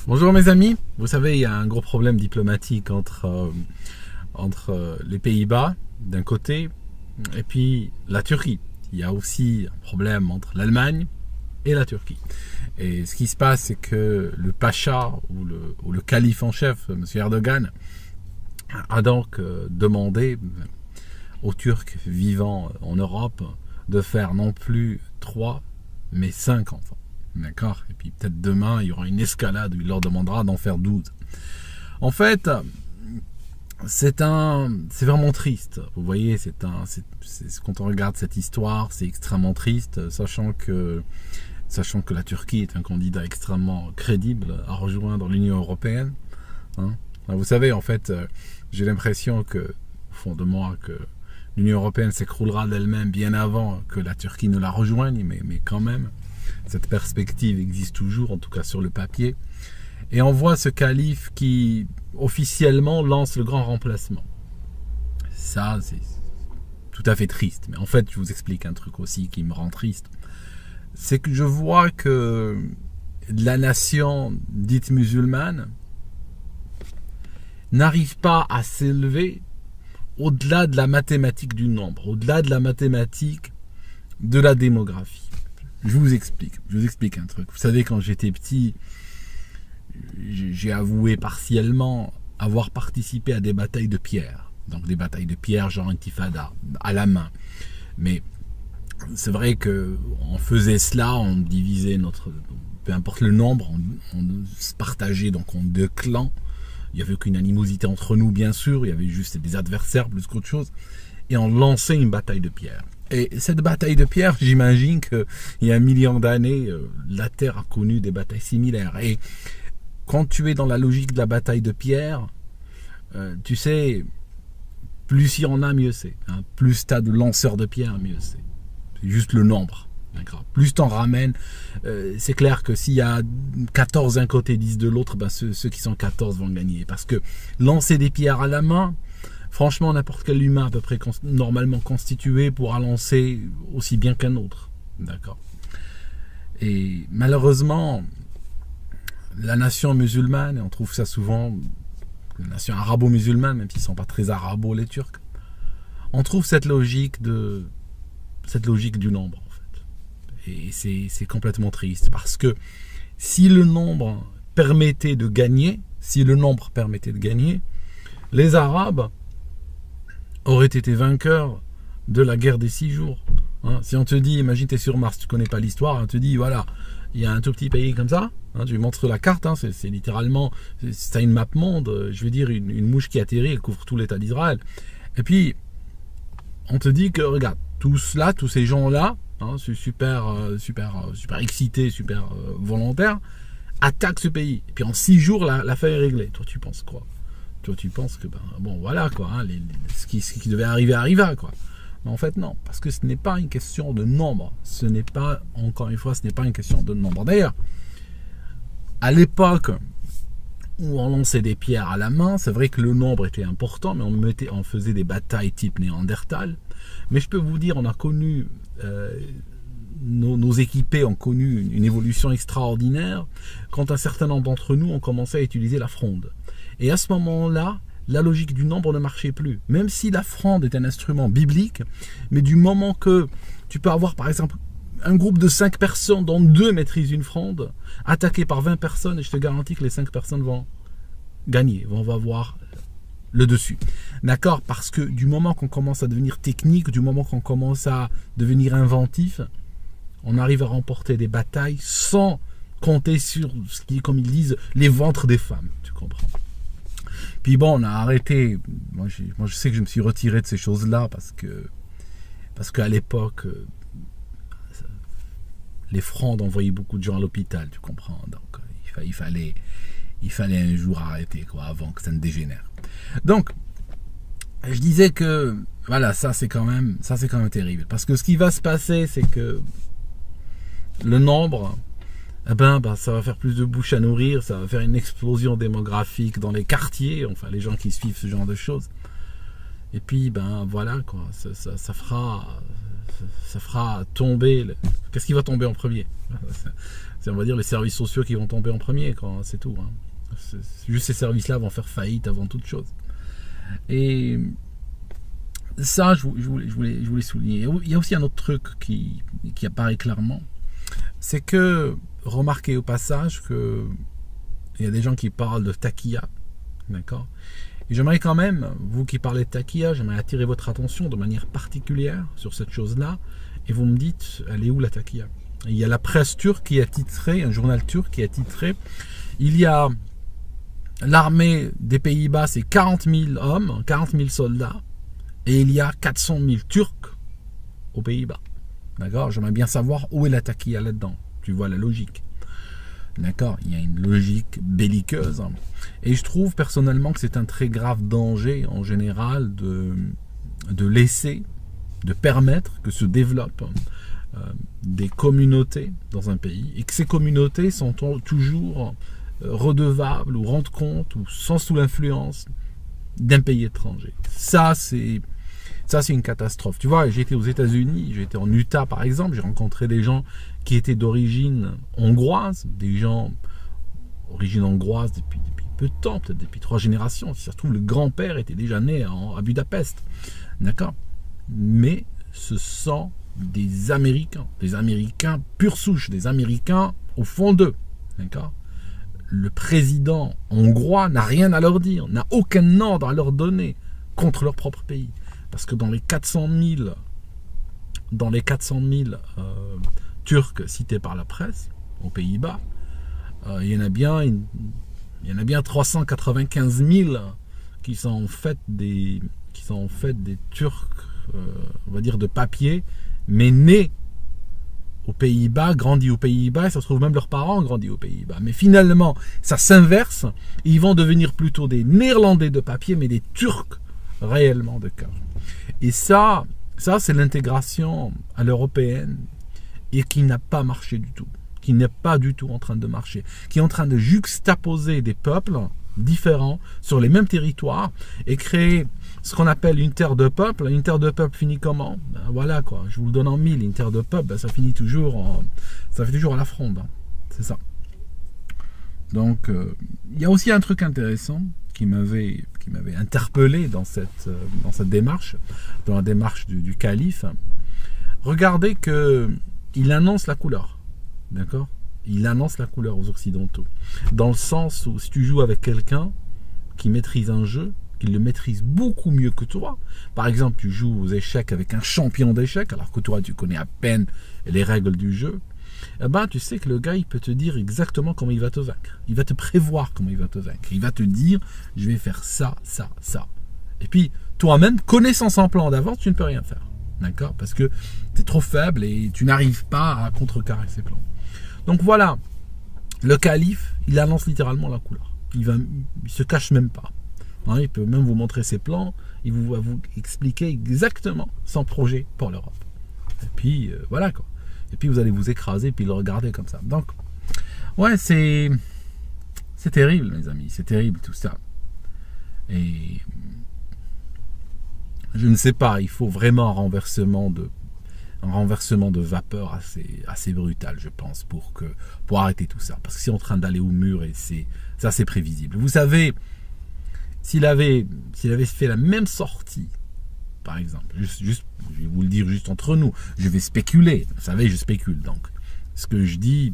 Bonjour mes amis, vous savez il y a un gros problème diplomatique entre les Pays-Bas d'un côté et puis la Turquie. Il y a aussi un problème entre l'Allemagne et la Turquie. Et ce qui se passe, c'est que le pacha ou le calife en chef, M. Erdogan, a donc demandé aux Turcs vivant en Europe de faire non plus 3 mais 5 enfants. D'accord. Et puis peut-être demain, il y aura une escalade où il leur demandera d'en faire 12. En fait, c'est vraiment triste. Vous voyez, quand on regarde cette histoire, c'est extrêmement triste, sachant que la Turquie est un candidat extrêmement crédible à rejoindre l'Union européenne. Hein. Vous savez, en fait, j'ai l'impression que, au fond de moi, que l'Union européenne s'écroulera d'elle-même bien avant que la Turquie ne la rejoigne, mais quand même, cette perspective existe toujours, en tout cas sur le papier. Et on voit ce calife qui, officiellement, lance le grand remplacement. Ça, c'est tout à fait triste. Mais en fait, je vous explique un truc aussi qui me rend triste. C'est que je vois que la nation dite musulmane n'arrive pas à s'élever au-delà de la mathématique du nombre, au-delà de la mathématique de la démographie. Je vous explique un truc. Vous savez, quand j'étais petit, j'ai avoué partiellement avoir participé à des batailles de pierre. Donc des batailles de pierre genre intifada, à la main. Mais c'est vrai qu'on faisait cela, on divisait peu importe le nombre, on se partageait donc en 2 clans. Il n'y avait aucune animosité entre nous, bien sûr, il y avait juste des adversaires plus qu'autre chose. Et on lançait une bataille de pierre. Et cette bataille de pierre, j'imagine qu'il y a 1 million d'années, la Terre a connu des batailles similaires. Et quand tu es dans la logique de la bataille de pierre, tu sais, plus il y en a, mieux c'est. Hein. Plus tu as de lanceurs de pierre, mieux c'est. C'est juste le nombre. Plus tu en ramènes, c'est clair que s'il y a 14 d'un côté, 10 de l'autre, ben ceux qui sont 14 vont gagner. Parce que lancer des pierres à la main, franchement, n'importe quel humain à peu près normalement constitué pourra lancer aussi bien qu'un autre. D'accord. Et malheureusement, la nation musulmane, et on trouve ça souvent, la nation arabo-musulmane, même s'ils ne sont pas très arabos les Turcs, on trouve cette logique du nombre, en fait. Et c'est complètement triste, parce que si le nombre permettait de gagner, les Arabes auraient été vainqueurs de la guerre des 6 jours. Hein, si on te dit, imagine tu es sur Mars, tu connais pas l'histoire, on te dit voilà, il y a un tout petit pays comme ça, hein, tu lui montres la carte, hein, c'est littéralement, c'est une map monde, je veux dire une mouche qui atterrit, elle couvre tout l'état d'Israël. Et puis, on te dit que regarde, tous ces gens-là, hein, super excités, super volontaires, attaquent ce pays. Et puis en 6 jours, l'affaire est réglée. Toi, tu penses quoi? Toi, tu penses que, bon, voilà, quoi, hein, ce qui devait arriver, arriva, quoi. Mais en fait, non, parce que ce n'est pas une question de nombre. Encore une fois, ce n'est pas une question de nombre. D'ailleurs, à l'époque où on lançait des pierres à la main, c'est vrai que le nombre était important, mais on faisait des batailles type Néandertal. Mais je peux vous dire, on a connu, nos équipés ont connu une évolution extraordinaire quand un certain nombre d'entre nous ont commencé à utiliser la fronde. Et à ce moment-là, la logique du nombre ne marchait plus. Même si la fronde est un instrument biblique, mais du moment que tu peux avoir, par exemple, un groupe de 5 personnes dont 2 maîtrisent une fronde, attaqué par 20 personnes, et je te garantis que les 5 personnes vont gagner, vont avoir le dessus. D'accord? Parce que du moment qu'on commence à devenir technique, du moment qu'on commence à devenir inventif, on arrive à remporter des batailles sans compter sur ce qui est, comme ils disent, les ventres des femmes. Tu comprends? Puis bon, on a arrêté. Moi, je sais que je me suis retiré de ces choses-là parce qu'à l'époque, les frondes envoyaient beaucoup de gens à l'hôpital, tu comprends. Donc, il fallait un jour arrêter, quoi, avant que ça ne dégénère. Donc, je disais que, voilà, ça c'est quand même terrible. Parce que ce qui va se passer, c'est que le nombre, ça va faire plus de bouches à nourrir, ça va faire une explosion démographique dans les quartiers, enfin les gens qui suivent ce genre de choses. Et puis, voilà, quoi, ça fera ça fera tomber... Qu'est-ce qui va tomber en premier? C'est, on va dire, les services sociaux qui vont tomber en premier, c'est tout. Hein. C'est juste ces services-là vont faire faillite avant toute chose. Et ça, je voulais souligner. Il y a aussi un autre truc qui apparaît clairement. C'est que, remarquez au passage que il y a des gens qui parlent de taquilla, d'accord? Et j'aimerais quand même, vous qui parlez de taquilla, j'aimerais attirer votre attention de manière particulière sur cette chose-là, et vous me dites, elle est où la taquilla? Il y a la presse turque qui a titré, un journal turc qui a titré, il y a l'armée des Pays-Bas, c'est 40 000 hommes, 40 000 soldats, et il y a 400 000 Turcs aux Pays-Bas. D'accord? J'aimerais bien savoir où est la taquilla là-dedans. Tu vois la logique. D'accord? Il y a une logique belliqueuse. Et je trouve personnellement que c'est un très grave danger en général de laisser, de permettre que se développent des communautés dans un pays et que ces communautés sont toujours redevables ou rendent compte ou sont sous l'influence d'un pays étranger. Ça, c'est une catastrophe. Tu vois, j'ai été aux États-Unis, j'ai été en Utah par exemple, j'ai rencontré des gens qui étaient d'origine hongroise, des gens d'origine hongroise depuis peu de temps, peut-être depuis 3 générations. Si ça se trouve, le grand-père était déjà né à Budapest. D'accord? Mais ce sont des Américains pure souche, des Américains au fond d'eux. D'accord? Le président hongrois n'a rien à leur dire, n'a aucun ordre à leur donner contre leur propre pays. Parce que dans les 400 000 Turcs cités par la presse, aux Pays-Bas, il y en a bien 395 000 qui sont en fait des Turcs, on va dire de papier, mais nés aux Pays-Bas, grandis aux Pays-Bas, et ça se trouve même leurs parents grandis aux Pays-Bas. Mais finalement, ça s'inverse, ils vont devenir plutôt des Néerlandais de papier, mais des Turcs réellement de cœur. Et ça c'est l'intégration à l'européenne et qui n'a pas marché du tout, qui n'est pas du tout en train de marcher, qui est en train de juxtaposer des peuples différents sur les mêmes territoires et créer ce qu'on appelle une terre de peuple. Une terre de peuple finit comment? Ben voilà quoi, je vous le donne en mille. Une terre de peuple, ben ça finit toujours à la fronde. Hein. C'est ça. Donc il y a aussi un truc intéressant qui m'avait interpellé dans cette démarche, dans la démarche du calife. Regardez que il annonce la couleur, d'accord? Il annonce la couleur aux Occidentaux, dans le sens où si tu joues avec quelqu'un qui maîtrise un jeu, qui le maîtrise beaucoup mieux que toi, par exemple tu joues aux échecs avec un champion d'échecs, alors que toi tu connais à peine les règles du jeu, eh ben, tu sais que le gars il peut te dire exactement comment il va te vaincre, il va te prévoir comment il va te vaincre, il va te dire je vais faire ça, ça, ça, et puis toi-même, connaissant son plan d'avance, tu ne peux rien faire. D'accord? Parce que tu es trop faible et tu n'arrives pas à contrecarrer ses plans. Donc voilà, le calife, il annonce littéralement la couleur. Il se cache même pas. Hein, il peut même vous montrer ses plans, il va vous expliquer exactement son projet pour l'Europe. Et puis voilà quoi. Et puis vous allez vous écraser puis le regarder comme ça. Donc ouais, c'est terrible mes amis, c'est terrible tout ça. Et je ne sais pas, il faut vraiment un renversement de vapeur assez brutal, je pense, pour arrêter tout ça. Parce que c'est en train d'aller au mur et c'est prévisible. Vous savez, s'il avait fait la même sortie, par exemple, juste, je vais vous le dire juste entre nous, je vais spéculer, vous savez, je spécule, donc ce que je dis,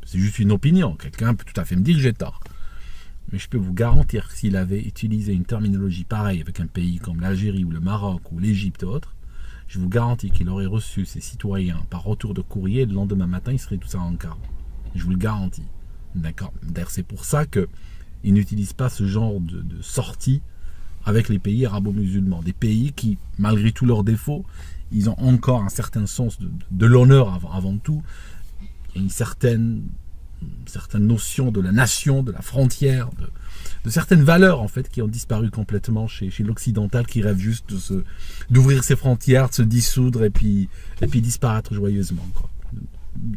c'est juste une opinion, quelqu'un peut tout à fait me dire que j'ai tort. Mais je peux vous garantir que s'il avait utilisé une terminologie pareille avec un pays comme l'Algérie ou le Maroc ou l'Égypte ou autre, je vous garantis qu'il aurait reçu ses citoyens par retour de courrier et le lendemain matin, il serait tous en Ankara. Je vous le garantis. D'accord? D'ailleurs, c'est pour ça qu'ils n'utilisent pas ce genre de sortie avec les pays arabo-musulmans. Des pays qui, malgré tous leurs défauts, ils ont encore un certain sens de l'honneur avant tout. Il y a une certaine notion de la nation, de la frontière, de certaines valeurs en fait qui ont disparu complètement chez l'occidental qui rêve juste d'ouvrir ses frontières, de se dissoudre et puis disparaître joyeusement quoi.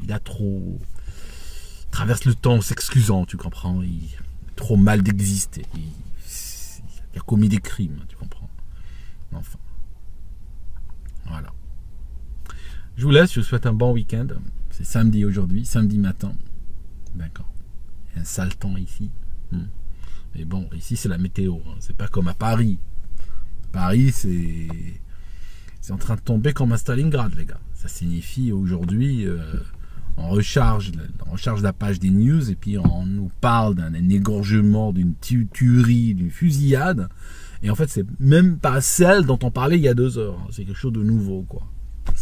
Il a trop traverse le temps en s'excusant, tu comprends, il a trop mal d'exister, il a commis des crimes, tu comprends, enfin voilà. Je vous laisse, je vous souhaite un bon week-end. C'est samedi aujourd'hui, samedi matin. D'accord. Il y a un sale temps ici. Mais bon, ici c'est la météo. C'est pas comme à Paris. Paris, c'est en train de tomber comme à Stalingrad, les gars. Ça signifie aujourd'hui, on recharge la page des news et puis on nous parle d'un égorgement, d'une tuerie, d'une fusillade. Et en fait, c'est même pas celle dont on parlait il y a 2 heures. C'est quelque chose de nouveau, quoi.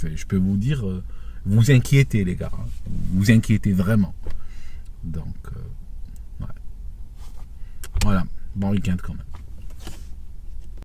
Je peux vous dire, vous inquiétez, les gars. Vous inquiétez vraiment. Donc, ouais. Voilà. Bon week-end quand même.